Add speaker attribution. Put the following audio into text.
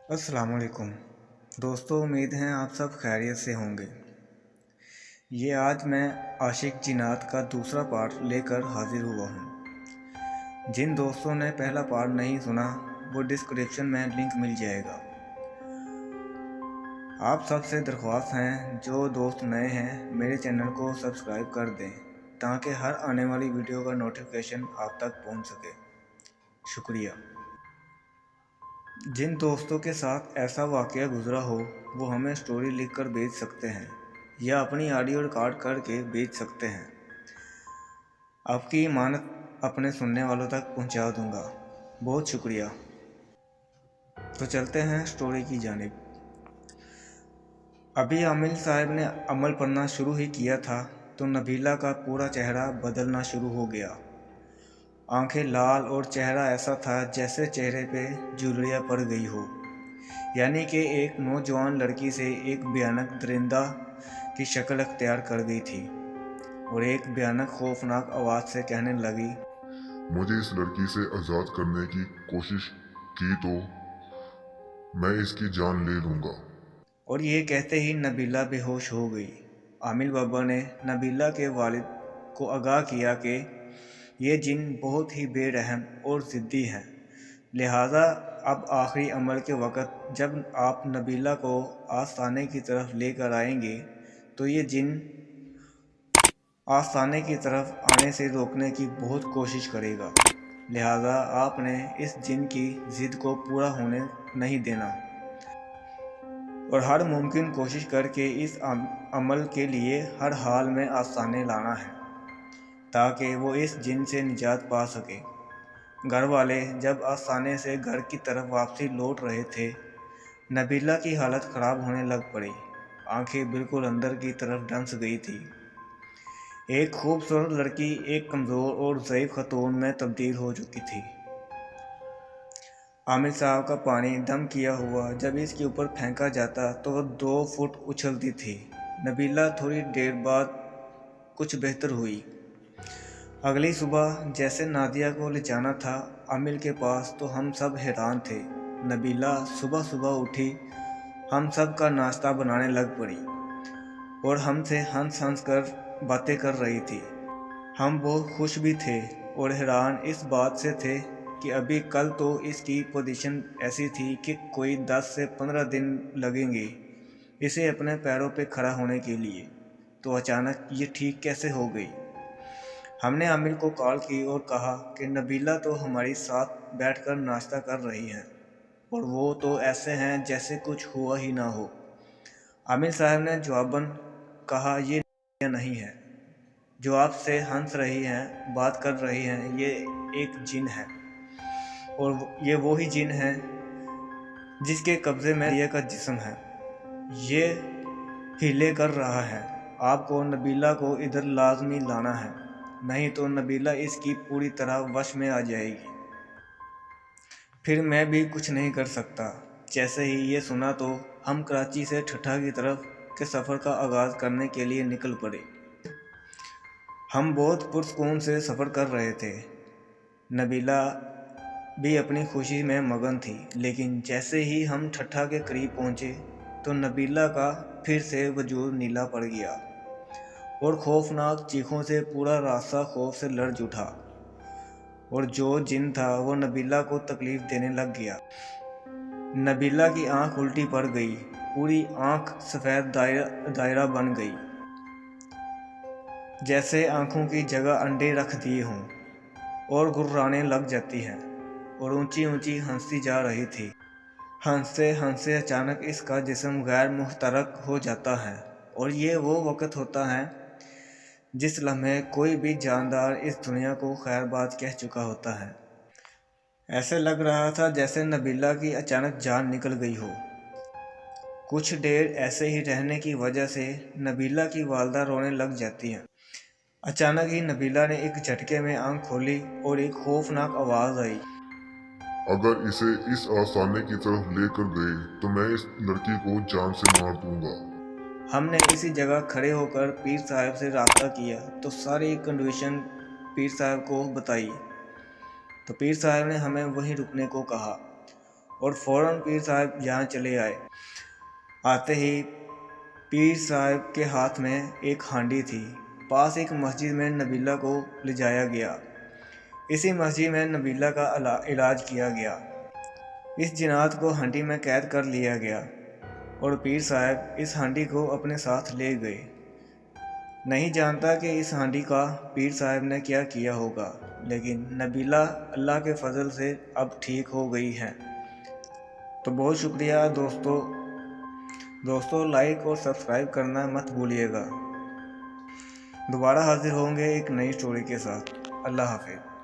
Speaker 1: अस्सलाम वालेकुम दोस्तों, उम्मीद है आप सब खैरियत से होंगे। ये आज मैं आशिक जिन्नात का दूसरा पार्ट लेकर हाजिर हुआ हूँ। जिन दोस्तों ने पहला पार्ट नहीं सुना वो डिस्क्रिप्शन में लिंक मिल जाएगा। आप सबसे दरख्वास्त हैं, जो दोस्त नए हैं मेरे चैनल को सब्सक्राइब कर दें ताकि हर आने वाली वीडियो का नोटिफिकेशन आप तक पहुँच सके। शुक्रिया। जिन दोस्तों के साथ ऐसा वाक़या गुज़रा हो वो हमें स्टोरी लिख कर भेज सकते हैं या अपनी ऑडियो रिकॉर्ड करके भेज सकते हैं। आपकी इमानत अपने सुनने वालों तक पहुंचा दूंगा। बहुत शुक्रिया। तो चलते हैं स्टोरी की जानिब। अभी आमिल साहब ने अमल पढ़ना शुरू ही किया था तो नबीला का पूरा चेहरा बदलना शुरू हो गया। आंखें लाल और चेहरा ऐसा था जैसे चेहरे पे जुलरियाँ पड़ गई हो, यानी कि एक नौजवान लड़की से एक भयानक दरिंदा की शक्ल अख्तियार कर गई थी और एक भयानक खौफनाक आवाज़ से कहने लगी,
Speaker 2: मुझे इस लड़की से आज़ाद करने की कोशिश की तो मैं इसकी जान ले लूँगा।
Speaker 1: और ये कहते ही नबीला बेहोश हो गई। आमिल बाबा ने नबीला के वालिद को आगाह किया कि ये जिन बहुत ही बेरहम और ज़िद्दी हैं, लिहाजा अब आखिरी अमल के वक़्त जब आप नबीला को आस्थाने की तरफ लेकर आएंगे तो ये जिन आस्थाने की तरफ आने से रोकने की बहुत कोशिश करेगा। लिहाजा आपने इस जिन की ज़िद को पूरा होने नहीं देना और हर मुमकिन कोशिश करके इस अमल के लिए हर हाल में आसानी लाना है ताकि वो इस जिन से निजात पा सके। घर वाले जब आसानी से घर की तरफ वापसी लौट रहे थे, नबीला की हालत ख़राब होने लग पड़ी। आंखें बिल्कुल अंदर की तरफ धंस गई थी। एक खूबसूरत लड़की एक कमज़ोर और ज़ईफ़ खतून में तब्दील हो चुकी थी। आमिर साहब का पानी दम किया हुआ जब इसके ऊपर फेंका जाता तो वह 2 फुट उछलती थी। नबीला थोड़ी देर बाद कुछ बेहतर हुई। अगली सुबह जैसे नादिया को ले जाना था आमिर के पास तो हम सब हैरान थे। नबीला सुबह सुबह उठी, हम सब का नाश्ता बनाने लग पड़ी और हमसे हंस हंस कर बातें कर रही थी। हम बहुत खुश भी थे और हैरान इस बात से थे कि अभी कल तो इसकी पोजीशन ऐसी थी कि कोई 10 से 15 दिन लगेंगे इसे अपने पैरों पे खड़ा होने के लिए, तो अचानक ये ठीक कैसे हो गई। हमने आमिर को कॉल की और कहा कि नबीला तो हमारे साथ बैठकर नाश्ता कर रही हैं और वो तो ऐसे हैं जैसे कुछ हुआ ही ना हो। आमिर साहब ने जवाबन कहा, ये नहीं है जो आपसे हंस रही हैं, बात कर रही हैं, ये एक जिन है और ये वही जिन है जिसके कब्ज़े में ये का जिस्म है। ये हीले कर रहा है। आपको नबीला को इधर लाजमी लाना है, नहीं तो नबीला इसकी पूरी तरह वश में आ जाएगी। फिर मैं भी कुछ नहीं कर सकता। जैसे ही ये सुना तो हम कराची से ठट्ठा की तरफ के सफ़र का आगाज़ करने के लिए निकल पड़े। हम बहुत पुरसुकून से सफ़र कर रहे थे। नबीला भी अपनी खुशी में मगन थी, लेकिन जैसे ही हम ठट्ठा के करीब पहुँचे तो नबीला का फिर से वजूद नीला पड़ गया और खौफनाक चीखों से पूरा रास्ता खौफ से लर्ज उठा और जो जिन था वो नबीला को तकलीफ़ देने लग गया। नबीला की आंख उल्टी पड़ गई, पूरी आंख सफ़ेद दायरा बन गई, जैसे आंखों की जगह अंडे रख दिए हों और गुर्राने लग जाती हैं और ऊंची ऊंची हंसती जा रही थी। हंसते हंसते अचानक इसका जिस्म गैर मुहतरक हो जाता है और ये वो वक़्त होता है जिस लम्हे कोई भी जानदार इस दुनिया को खैरबाद कह चुका होता है। ऐसे लग रहा था जैसे नबीला की अचानक जान निकल गई हो। कुछ देर ऐसे ही रहने की वजह से नबीला की वालदा रोने लग जाती हैं। अचानक ही नबीला ने एक झटके में आंख खोली और एक खौफनाक आवाज़ आई,
Speaker 2: अगर इसे इस आस्थाने की तरफ लेकर गए तो मैं इस लड़की को जान से मार दूंगा।
Speaker 1: हमने इसी जगह खड़े होकर पीर साहब से रब्ता किया तो सारी कंडीशन पीर साहब को बताई तो पीर साहब ने हमें वहीं रुकने को कहा और फ़ौरन पीर साहब यहाँ चले आए। आते ही पीर साहब के हाथ में एक हांडी थी। पास एक मस्जिद में नबीला को ले जाया गया। इसी मस्जिद में नबीला का इलाज किया गया। इस जिनात को हांडी में कैद कर लिया गया और पीर साहब इस हांडी को अपने साथ ले गए। नहीं जानता कि इस हांडी का पीर साहब ने क्या किया होगा, लेकिन नबीला अल्लाह के फजल से अब ठीक हो गई हैं। तो बहुत शुक्रिया दोस्तों लाइक और सब्सक्राइब करना मत भूलिएगा। दोबारा हाजिर होंगे एक नई स्टोरी के साथ। अल्लाह हाफिज़।